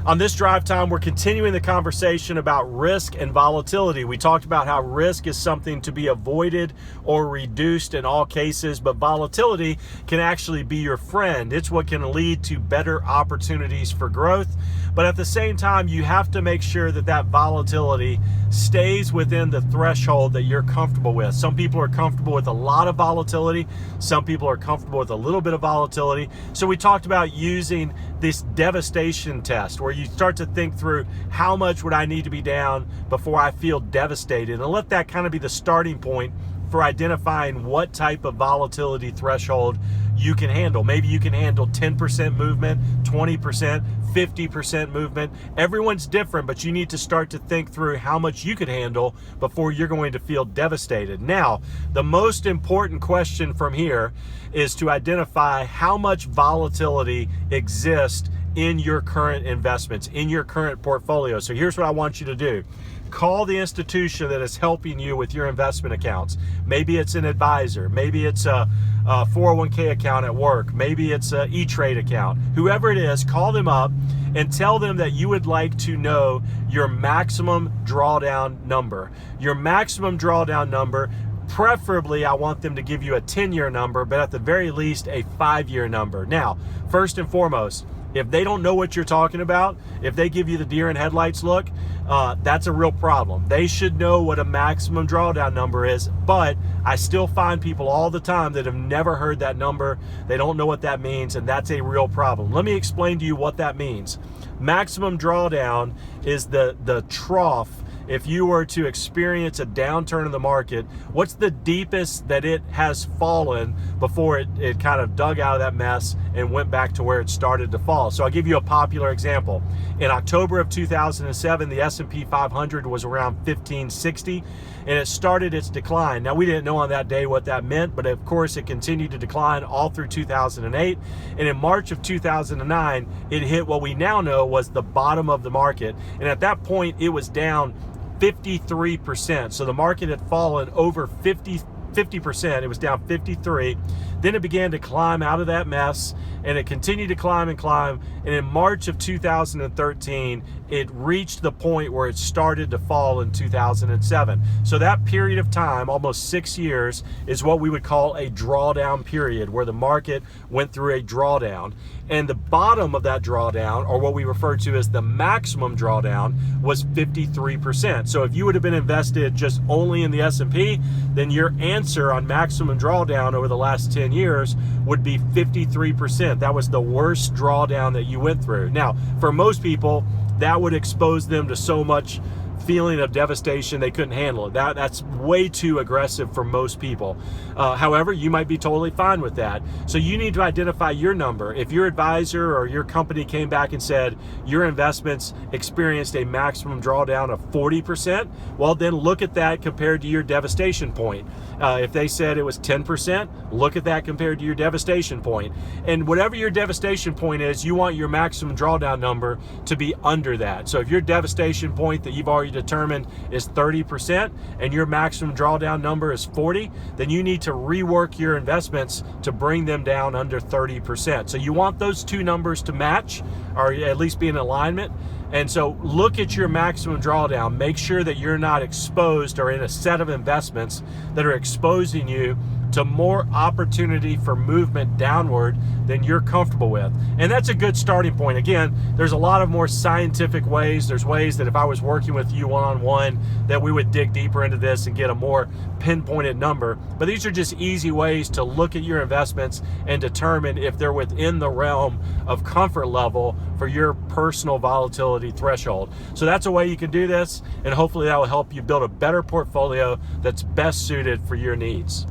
On this drive time, we're continuing the conversation about risk and volatility. We talked about how risk is something to be avoided or reduced in all cases, but volatility can actually be your friend. It's what can lead to better opportunities for growth. But at the same time, you have to make sure that that volatility stays within the threshold that you're comfortable with. Some people are comfortable with a lot of volatility. Some people are comfortable with a little bit of volatility. So we talked about using this devastation test where you start to think through how much would I need to be down before I feel devastated, and let that kind of be the starting point for identifying what type of volatility threshold you can handle. Maybe you can handle 10% movement, 20%, 50% movement. Everyone's different, but you need to start to think through how much you could handle before you're going to feel devastated. Now, the most important question from here is to identify how much volatility exists in your current investments, in your current portfolio. So here's what I want you to do. Call the institution that is helping you with your investment accounts. Maybe it's an advisor. Maybe it's a 401k account at work. Maybe it's an E-Trade account. Whoever it is, call them up and tell them that you would like to know your maximum drawdown number. Your maximum drawdown number. Preferably, I want them to give you a 10-year number, but at the very least, a 5-year number. Now, first and foremost, if they don't know what you're talking about, if they give you the deer in headlights look, that's a real problem. They should know what a maximum drawdown number is, but I still find people all the time that have never heard that number. They don't know what that means, and that's a real problem. Let me explain to you what that means. Maximum drawdown is the trough. If you were to experience a downturn in the market, what's the deepest that it has fallen before it kind of dug out of that mess and went back to where it started to fall? So I'll give you a popular example. In October of 2007, the S&P 500 was around 1560, and it started its decline. Now, we didn't know on that day what that meant, but of course it continued to decline all through 2008. And in March of 2009, it hit what we now know was the bottom of the market. And at that point, it was down 53%. So the market had fallen over 50%. It was down 53. Then it began to climb out of that mess, and it continued to climb and climb. And in March of 2013, it reached the point where it started to fall in 2007. So that period of time, almost 6 years, is what we would call a drawdown period, where the market went through a drawdown. And the bottom of that drawdown, or what we refer to as the maximum drawdown, was 53%. So if you would have been invested just only in the S&P, then your answer on maximum drawdown over the last 10 years would be 53%. That was the worst drawdown that you went through. Now, for most people, that would expose them to so much feeling of devastation they couldn't handle it. That's way too aggressive for most people. However, you might be totally fine with that. So you need to identify your number. If your advisor or your company came back and said your investments experienced a maximum drawdown of 40%, well, then look at that compared to your devastation point. If they said it was 10%, look at that compared to your devastation point. And whatever your devastation point is, you want your maximum drawdown number to be under that. So if your devastation point that you've already determined is 30% and your maximum drawdown number is 40, then you need to rework your investments to bring them down under 30%. So you want those two numbers to match, or at least be in alignment. And so look at your maximum drawdown. Make sure that you're not exposed or in a set of investments that are exposing you to more opportunity for movement downward than you're comfortable with. And that's a good starting point. Again, there's a lot of more scientific ways. There's ways that if I was working with you one-on-one, that we would dig deeper into this and get a more pinpointed number. But these are just easy ways to look at your investments and determine if they're within the realm of comfort level for your personal volatility threshold. So that's a way you can do this, and hopefully that will help you build a better portfolio that's best suited for your needs.